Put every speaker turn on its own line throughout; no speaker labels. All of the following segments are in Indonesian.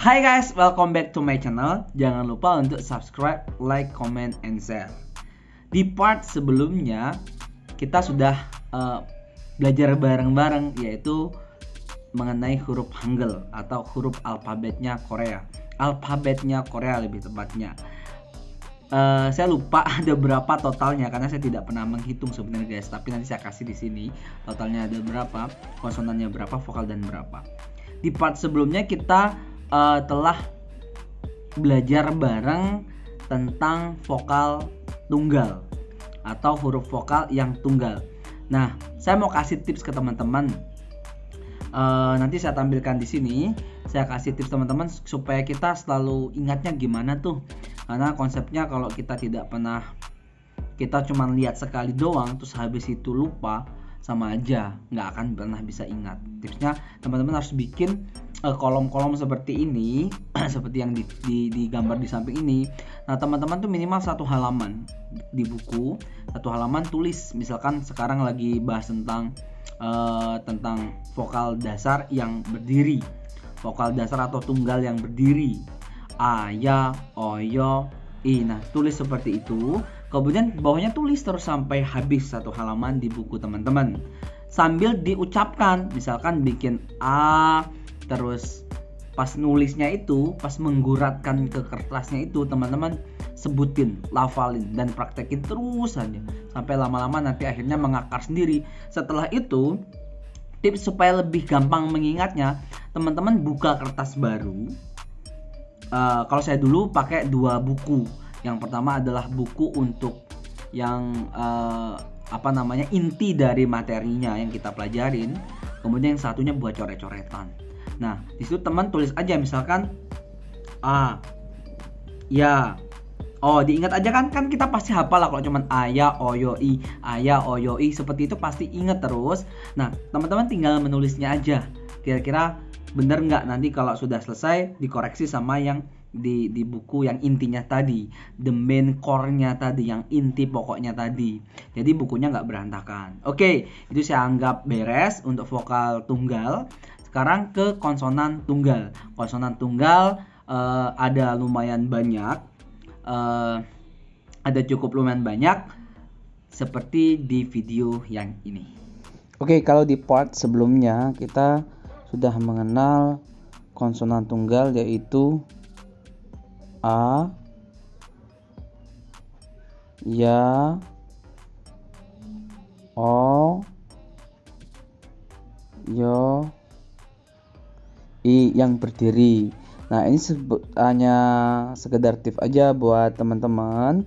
Hai guys, welcome back to my channel. Jangan lupa untuk subscribe, like, comment, and share. Di part sebelumnya kita sudah belajar bareng-bareng, yaitu mengenai huruf Hangul atau huruf alfabetnya Korea. Alfabetnya Korea lebih tepatnya. Saya lupa ada berapa totalnya karena saya tidak pernah menghitung sebenarnya guys. Tapi nanti saya kasih di sini totalnya ada berapa, konsonannya berapa, vokal dan berapa. Di part sebelumnya kita telah belajar bareng tentang vokal tunggal atau huruf vokal yang tunggal. Nah, saya mau kasih tips ke teman-teman. Nanti saya tampilkan di sini. Saya kasih tips teman-teman supaya kita selalu ingatnya gimana tuh. Karena konsepnya kalau kita cuma lihat sekali doang terus habis itu lupa, sama aja nggak akan pernah bisa ingat. Tipsnya teman-teman harus bikin kolom-kolom seperti ini seperti yang di gambar di samping ini. Nah, teman-teman tuh minimal satu halaman di buku, satu halaman tulis. Misalkan sekarang lagi bahas tentang vokal dasar yang berdiri, vokal dasar atau tunggal yang berdiri, a, ya, o, yo, i. Nah, tulis seperti itu. Kemudian bawahnya tulis terus sampai habis satu halaman di buku teman-teman. Sambil diucapkan, misalkan bikin a, terus pas nulisnya itu, pas mengguratkan ke kertasnya itu, teman-teman sebutin, lafalin, dan praktekin terus saja sampai lama-lama nanti akhirnya mengakar sendiri. Setelah itu, tips supaya lebih gampang mengingatnya, teman-teman buka kertas baru. Kalau saya dulu pakai 2 buku. Yang pertama adalah buku untuk yang inti dari materinya yang kita pelajarin. Kemudian yang satunya buat coret-coretan. Nah, di situ teman tulis aja misalkan a, ya, oh, diingat aja kan kita pasti hafal lah kalau cuman a, ya, o, yo, i, a, ya, o, yo, i, seperti itu pasti ingat terus. Nah, teman-teman tinggal menulisnya aja. Kira-kira bener nggak, nanti kalau sudah selesai dikoreksi sama yang di buku yang intinya tadi, the main core-nya tadi, yang inti pokoknya tadi. Jadi bukunya nggak berantakan. Oke, itu saya anggap beres untuk vokal tunggal. Sekarang ke konsonan tunggal. Konsonan tunggal ada lumayan banyak, ada cukup lumayan banyak seperti di video yang ini. Oke, kalau di part sebelumnya kita sudah mengenal konsonan tunggal, yaitu a, ya, o, yo, i yang berdiri. Nah, ini hanya sekedar tips aja buat teman-teman.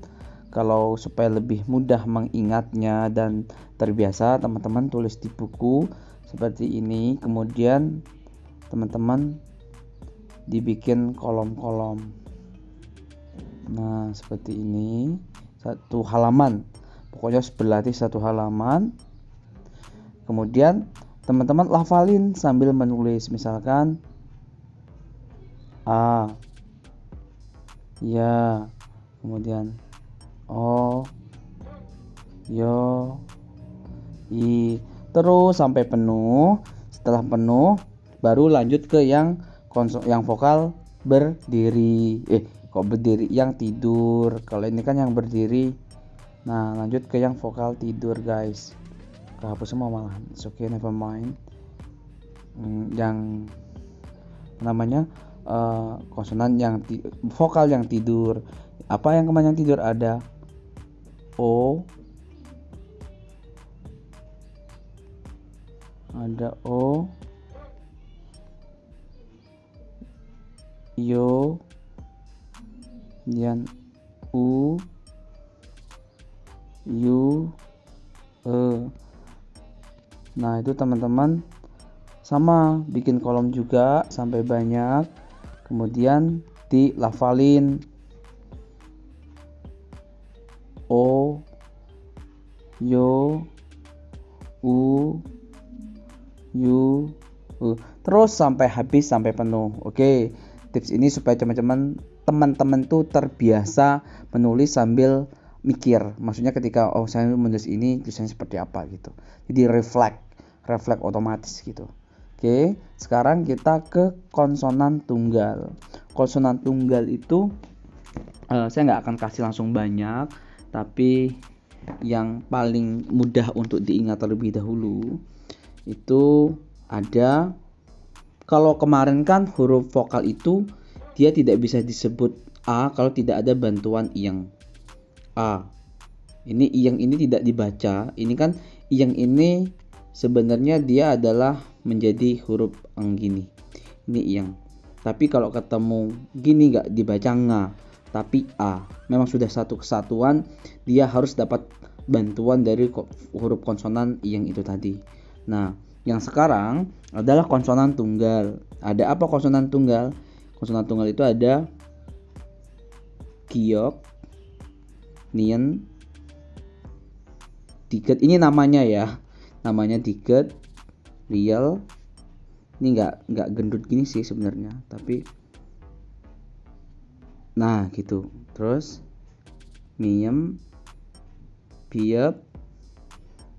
Kalau supaya lebih mudah mengingatnya dan terbiasa, teman-teman tulis di buku seperti ini. Kemudian teman-teman dibikin kolom-kolom. Nah, seperti ini, satu halaman. Pokoknya berarti satu halaman. Kemudian teman-teman lafalin sambil menulis, misalkan a, ya, kemudian o, yo, i, terus sampai penuh. Setelah penuh baru lanjut ke yang vokal berdiri. Kok berdiri, yang tidur. Kalau ini kan yang berdiri. Nah, lanjut ke yang vokal tidur guys. Kehapus semua malah. It's okay, never mind. Yang namanya konsonan yang vokal yang tidur. Apa yang kemarin yang tidur? Ada o, yo, kemudian u, yu, e. Nah, itu teman-teman sama bikin kolom juga sampai banyak. Kemudian dilafalin o, yo, u, yu, e. Terus sampai habis, sampai penuh. Oke, tips ini supaya teman-teman tuh terbiasa menulis sambil mikir. Maksudnya ketika saya menulis ini tulisannya seperti apa gitu. Jadi refleks otomatis gitu. Oke, sekarang kita ke konsonan tunggal. Konsonan tunggal itu saya nggak akan kasih langsung banyak, tapi yang paling mudah untuk diingat terlebih dahulu itu ada. Kalau kemarin kan huruf vokal itu dia tidak bisa disebut A kalau tidak ada bantuan iyang A. Ini iyang ini tidak dibaca. Ini kan iyang ini sebenarnya dia adalah menjadi huruf eng gini. Ini iyang. Tapi kalau ketemu gini nggak dibaca nga, tapi A. Memang sudah satu kesatuan, dia harus dapat bantuan dari huruf konsonan iyang itu tadi. Nah, yang sekarang adalah konsonan tunggal. Ada apa konsonan tunggal? Konsonan tunggal itu ada giok, nien, diget. Ini namanya ya. Namanya diget, riel. Ini nggak gendut gini sih sebenarnya, tapi nah gitu. Terus miem, biep.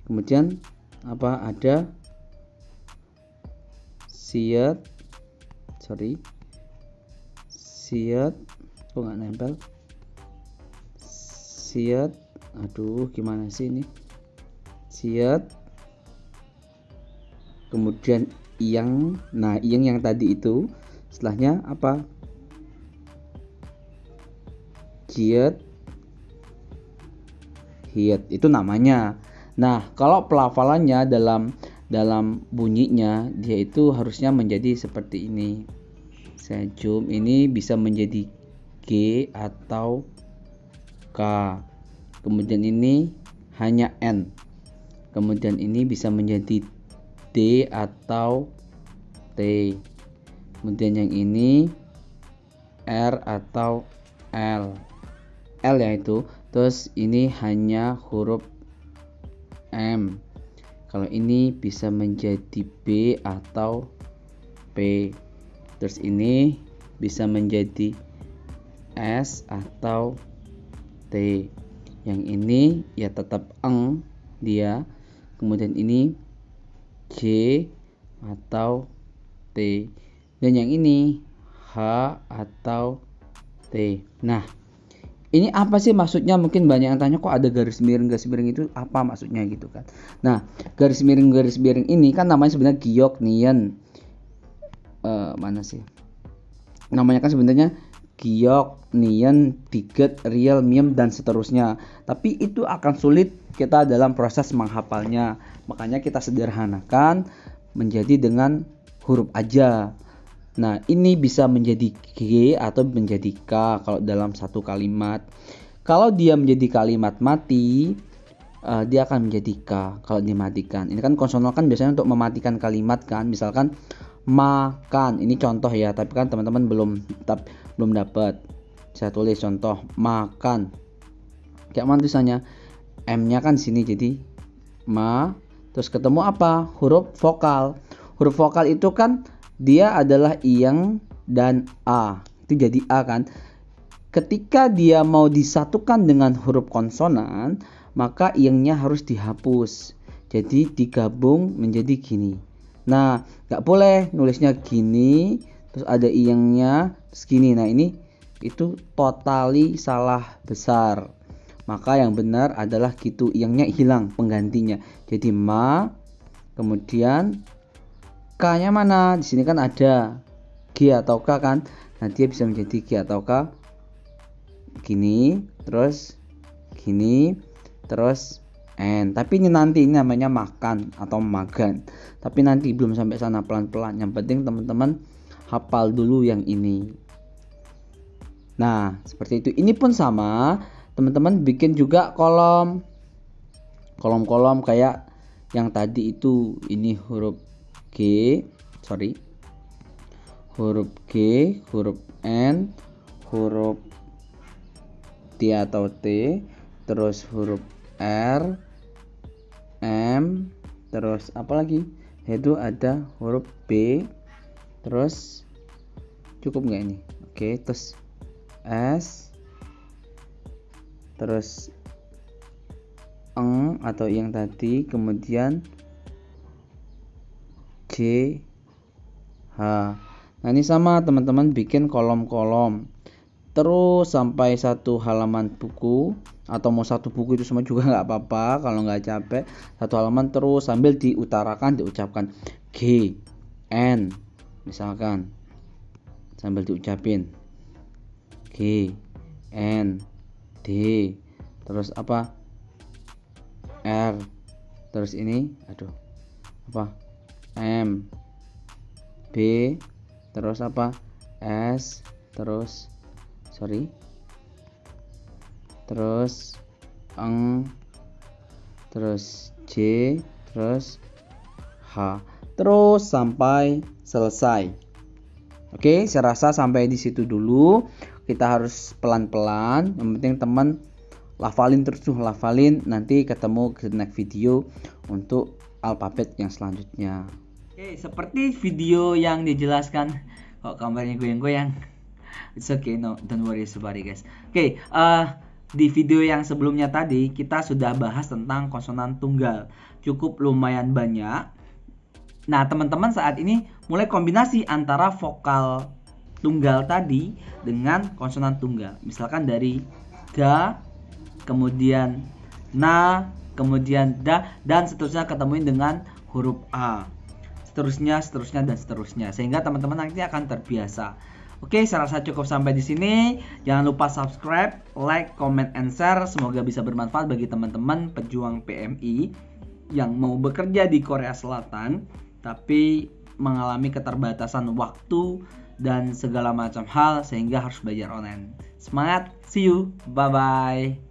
Kemudian apa? Ada siet, kok nggak nempel, siet, aduh gimana sih ini, siet, kemudian iyang. Nah iyang yang tadi itu setelahnya apa? Jiet, hiet, itu namanya. Nah kalau pelafalannya dalam bunyinya dia itu harusnya menjadi seperti ini. Saya zoom, ini bisa menjadi G atau K. Kemudian ini hanya N. Kemudian ini bisa menjadi D atau T. Kemudian yang ini R atau L. L ya itu. Terus ini hanya huruf M. Kalau ini bisa menjadi B atau P. Terus ini bisa menjadi S atau T. Yang ini ya tetap eng dia. Kemudian ini J atau T. Dan yang ini H atau T. Nah, ini apa sih maksudnya? Mungkin banyak yang tanya, kok ada garis miring itu apa maksudnya gitu kan. Nah, garis miring ini kan namanya sebenarnya giok, nien. Mana sih? Namanya kan sebenarnya giok, nien, diget, riel, miem dan seterusnya. Tapi itu akan sulit kita dalam proses menghafalnya. Makanya kita sederhanakan menjadi dengan huruf aja. Nah, ini bisa menjadi G atau menjadi K kalau dalam satu kalimat. Kalau dia menjadi kalimat mati, dia akan menjadi K kalau dimatikan. Ini kan konsonal kan biasanya untuk mematikan kalimat kan. Misalkan makan. Ini contoh ya, tapi kan teman-teman belum dapat. Saya tulis contoh makan. Kayak mana tulisannya? M-nya kan di sini jadi ma. Terus ketemu apa? Huruf vokal. Huruf vokal itu kan dia adalah iyang dan A. Itu jadi A kan. Ketika dia mau disatukan dengan huruf konsonan, maka iyangnya harus dihapus. Jadi digabung menjadi gini. Nah, nggak boleh nulisnya gini, terus ada iyangnya, terus gini. Nah, ini itu totally salah besar. Maka yang benar adalah gitu, iyangnya hilang penggantinya. Jadi ma, kemudian K-nya mana? Di sini kan ada G atau K kan. Nah, dia bisa menjadi G atau K. Gini, terus gini, terus N. Tapi ini nanti ini namanya makan atau magan. Tapi nanti belum sampai sana, pelan-pelan. Yang penting teman-teman hafal dulu yang ini. Nah, seperti itu. Ini pun sama. Teman-teman bikin juga kolom-kolom kayak yang tadi itu. Ini huruf huruf G, huruf N, huruf T atau T, terus huruf R, M, terus apa lagi? Itu ada huruf B, terus cukup nggak ini? Oke, terus S, terus eng atau yang tadi, kemudian J, Nah ini sama teman-teman, bikin kolom-kolom terus sampai satu halaman buku, atau mau satu buku itu semua juga nggak apa-apa kalau nggak capek. Satu halaman terus sambil diutarakan, diucapkan G, N misalkan, sambil diucapin G, N, D, terus apa, R, terus ini M, B, terus apa, S, terus Eng, terus J, terus H, terus sampai selesai. Oke, saya rasa sampai di situ dulu. Kita harus pelan-pelan. Yang penting teman lafalin terus lafalin. Nanti ketemu ke next video untuk alfabet yang selanjutnya. Oke, seperti video yang dijelaskan. Kok gambarnya goyang-goyang? It's okay, no, don't worry about it guys. Oke, di video yang sebelumnya tadi kita sudah bahas tentang konsonan tunggal. Cukup lumayan banyak. Nah, teman-teman saat ini mulai kombinasi antara vokal tunggal tadi dengan konsonan tunggal. Misalkan dari ga, kemudian na, kemudian da, dan seterusnya ketemuin dengan huruf a. Seterusnya, dan seterusnya. Sehingga teman-teman nanti akan terbiasa. Oke, saya rasa cukup sampai di sini. Jangan lupa subscribe, like, comment, and share. Semoga bisa bermanfaat bagi teman-teman pejuang PMI yang mau bekerja di Korea Selatan, tapi mengalami keterbatasan waktu dan segala macam hal sehingga harus belajar online. Semangat, see you, bye-bye.